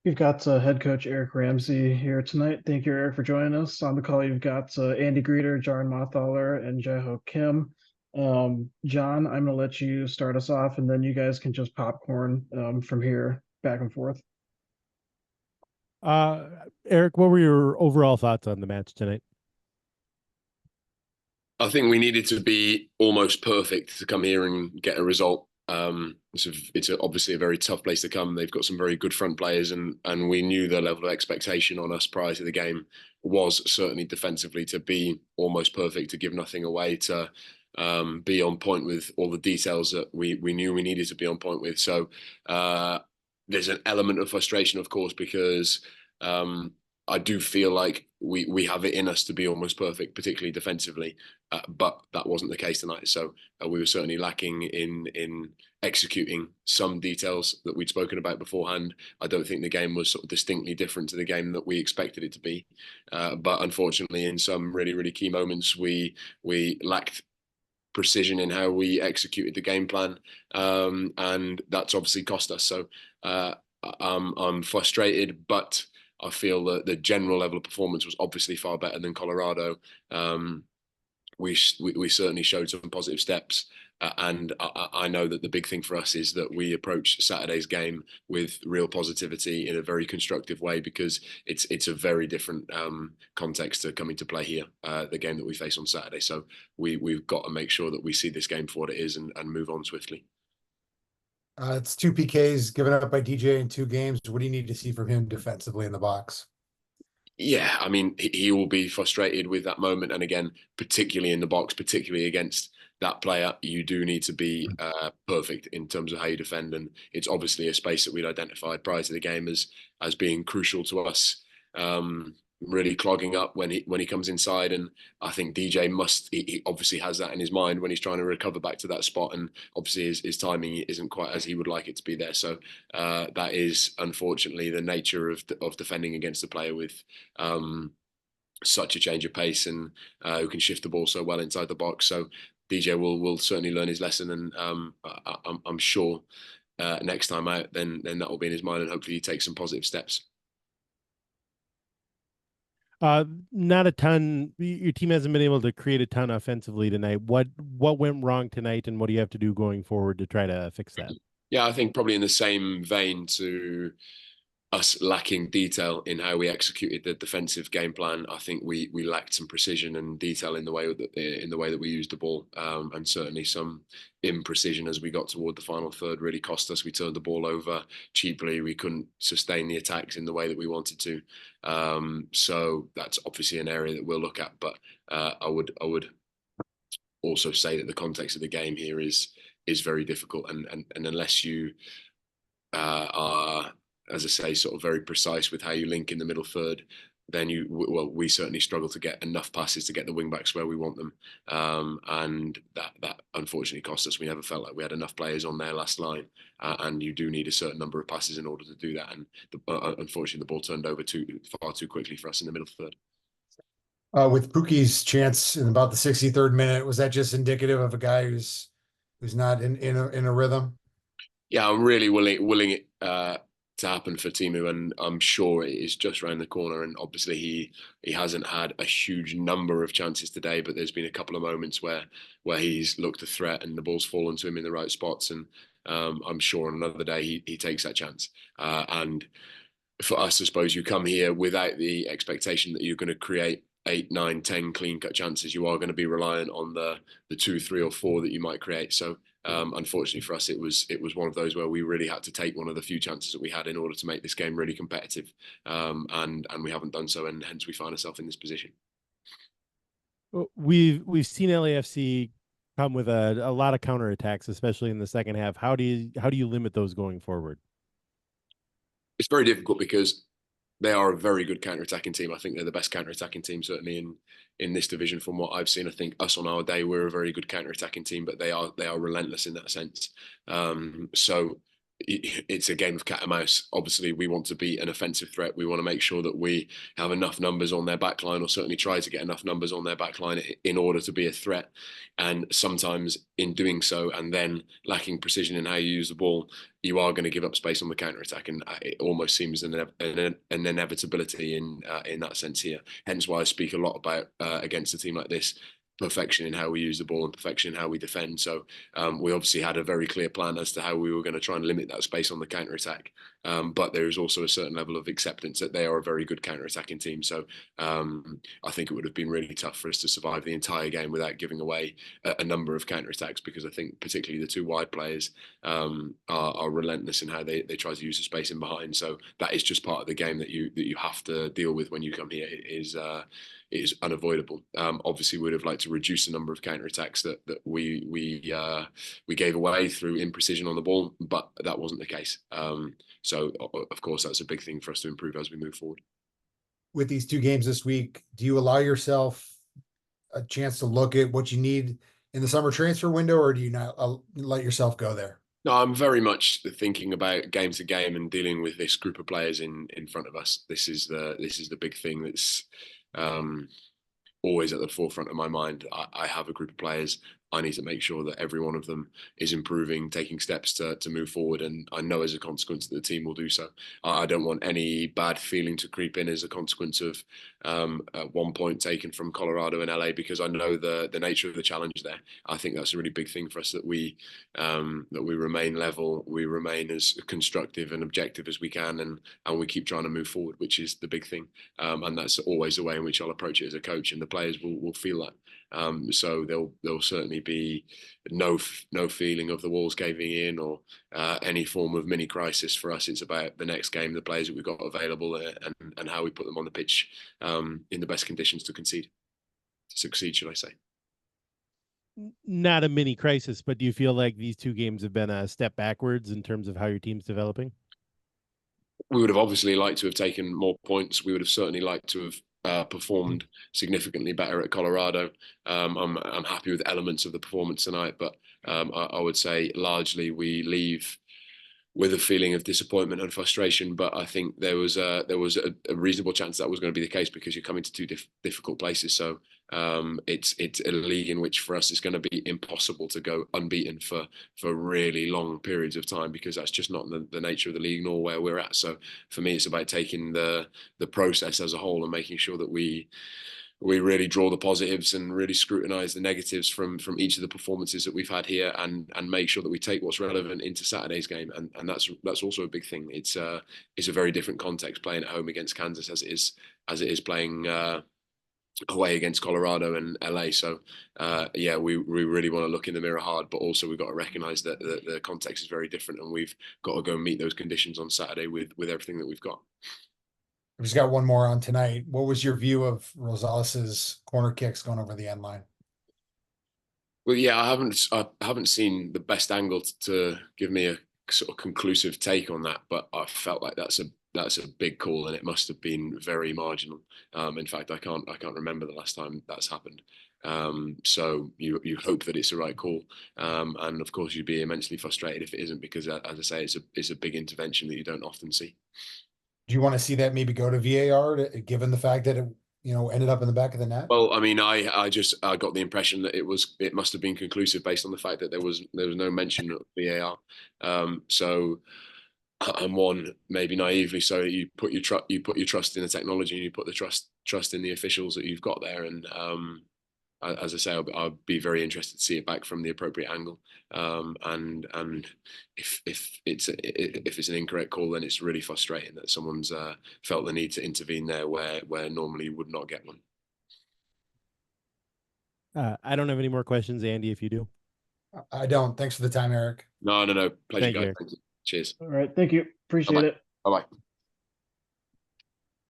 We've got head coach Eric Ramsay here tonight. Thank you, Eric, for joining us. On the call, you've got Andy Greeter, Jaron Mothaler, and Jaho Kim. John, I'm going to let you start us off, and then you guys can just popcorn from here back and forth. Eric, what were your overall thoughts on the match tonight? I think we needed to be almost perfect to come here and get a result. It's obviously a very tough place to come. They've got some very good front players, and we knew the level of expectation on us prior to the game was certainly defensively to be almost perfect, to give nothing away, to be on point with all the details that we knew we needed to be on point with. So there's an element of frustration, of course, because I do feel like we have it in us to be almost perfect, particularly defensively, but that wasn't the case tonight. So we were certainly lacking in executing some details that we'd spoken about beforehand. I don't think the game was sort of distinctly different to the game that we expected it to be, but unfortunately, in some really, really key moments, we lacked precision in how we executed the game plan, and that's obviously cost us. So I'm frustrated, but I feel that the general level of performance was obviously far better than Colorado. We certainly showed some positive steps, and I know that the big thing for us is that we approach Saturday's game with real positivity in a very constructive way, because it's a very different context to coming to play here, the game that we face on Saturday. So we've got to make sure that we see this game for what it is and move on swiftly. It's 2 PKs given up by DJ in 2 games. What do you need to see from him defensively in the box? Yeah, I mean, he will be frustrated with that moment. And again, particularly in the box, particularly against that player, you do need to be perfect in terms of how you defend. And it's obviously a space that we'd identified prior to the game as being crucial to us, really clogging up when he comes inside. And I think DJ he obviously has that in his mind when he's trying to recover back to that spot, and obviously his timing isn't quite as he would like it to be there. So that is unfortunately the nature of defending against a player with such a change of pace, and who can shift the ball so well inside the box. So DJ will certainly learn his lesson, and I'm sure next time out then that will be in his mind, and hopefully he takes some positive steps. Not a ton. Your team hasn't been able to create a ton offensively tonight. What went wrong tonight, and what do you have to do going forward to try to fix that? Yeah, I think probably in the same vein to us lacking detail in how we executed the defensive game plan, I think we lacked some precision and detail in the way that we used the ball, and certainly some imprecision as we got toward the final third really cost us. We turned the ball over cheaply. We couldn't sustain the attacks in the way that we wanted to. So that's obviously an area that we'll look at. But I would also say that the context of the game here is very difficult, and unless you are, as I say, sort of very precise with how you link in the middle third, then we certainly struggle to get enough passes to get the wing backs where we want them, and that unfortunately cost us. We never felt like we had enough players on their last line, and you do need a certain number of passes in order to do that. And unfortunately, the ball turned over far too quickly for us in the middle third. With Pookie's chance in about the 63rd minute, was that just indicative of a guy who's not in a rhythm? Yeah, I'm really willing it to happen for Timu, and I'm sure it is just around the corner. And obviously he hasn't had a huge number of chances today, but there's been a couple of moments where he's looked a threat and the ball's fallen to him in the right spots. And I'm sure on another day he takes that chance. And for us, I suppose you come here without the expectation that you're going to create 8, 9, 10 clean-cut chances. You are going to be reliant on the 2, 3, or 4 that you might create. So unfortunately for us, it was one of those where we really had to take one of the few chances that we had in order to make this game really competitive, and we haven't done so, and hence we find ourselves in this position. We've seen LAFC come with a lot of counterattacks, especially in the second half. How do you limit those going forward? It's very difficult because they are a very good counter-attacking team. I think they're the best counter-attacking team, certainly in this division from what I've seen. I think us on our day, we're a very good counter-attacking team, but they are relentless in that sense. So it's a game of cat and mouse. Obviously, we want to be an offensive threat. We want to make sure that we have enough numbers on their backline, or certainly try to get enough numbers on their backline in order to be a threat. And sometimes in doing so, and then lacking precision in how you use the ball, you are going to give up space on the counter attack, and it almost seems an inevitability in that sense here. Hence why I speak a lot about against a team like this, perfection in how we use the ball and perfection in how we defend. So we obviously had a very clear plan as to how we were going to try and limit that space on the counter attack. But there is also a certain level of acceptance that they are a very good counter attacking team. So I think it would have been really tough for us to survive the entire game without giving away a number of counter attacks, because I think particularly the two wide players are relentless in how they try to use the space in behind. So that is just part of the game that you have to deal with when you come here. It is unavoidable. Obviously, we'd have liked to reduce the number of counter attacks that we gave away through imprecision on the ball, but that wasn't the case. So, of course, that's a big thing for us to improve as we move forward. With these 2 games this week, do you allow yourself a chance to look at what you need in the summer transfer window, or do you not let yourself go there? No, I'm very much thinking about game to game and dealing with this group of players in front of us. This is the big thing that's always at the forefront of my mind. I have a group of players. I need to make sure that every one of them is improving, taking steps to move forward. And I know as a consequence that the team will do so. I don't want any bad feeling to creep in as a consequence of 1 point taken from Colorado and LA, because I know the nature of the challenge there. I think that's a really big thing for us, that we remain level, we remain as constructive and objective as we can, and we keep trying to move forward, which is the big thing. And that's always the way in which I'll approach it as a coach, and the players will feel that. So there'll certainly be no feeling of the walls caving in or any form of mini crisis for us. It's about the next game, the players that we've got available, and how we put them on the pitch in the best conditions to succeed, should I say. Not a mini crisis, but do you feel like these 2 games have been a step backwards in terms of how your team's developing? We would have obviously liked to have taken more points. We would have certainly liked to have performed significantly better at Colorado. I'm happy with elements of the performance tonight, but I would say largely we leave with a feeling of disappointment and frustration. But I think there was a reasonable chance that was going to be the case, because you're coming to 2 difficult places. So it's a league in which for us it's going to be impossible to go unbeaten for really long periods of time, because that's just not the nature of the league nor where we're at. So for me, it's about taking the process as a whole and making sure that we really draw the positives and really scrutinize the negatives from each of the performances that we've had here, and make sure that we take what's relevant into Saturday's game. And that's also a big thing. It's a very different context playing at home against Kansas as it is playing away against Colorado and LA. So we really want to look in the mirror hard, but also we've got to recognize that the context is very different, and we've got to go meet those conditions on Saturday with everything that we've got. We just got one more on tonight. What was your view of Rosales' corner kicks going over the end line? Well, yeah, I haven't seen the best angle to give me a sort of conclusive take on that, but I felt like that's a big call, and it must have been very marginal. In fact, I can't remember the last time that's happened. So you hope that it's the right call, and of course you'd be immensely frustrated if it isn't, because as I say, it's a big intervention that you don't often see. Do you want to see that maybe go to VAR, given the fact that it ended up in the back of the net? Well, I mean, I got the impression that it must have been conclusive based on the fact that there was no mention of VAR. So I'm one, maybe naively so, you put your trust in the technology, and you put the trust in the officials that you've got there. And as I say, I'll be very interested to see it back from the appropriate angle. And if it's an incorrect call, then it's really frustrating that someone's felt the need to intervene there where normally you would not get one. I don't have any more questions, Andy, if you do. I don't. Thanks for the time, Eric. No. Pleasure, guys. Eric. Thank you. Cheers. All right. Thank you. Appreciate it. Bye-bye.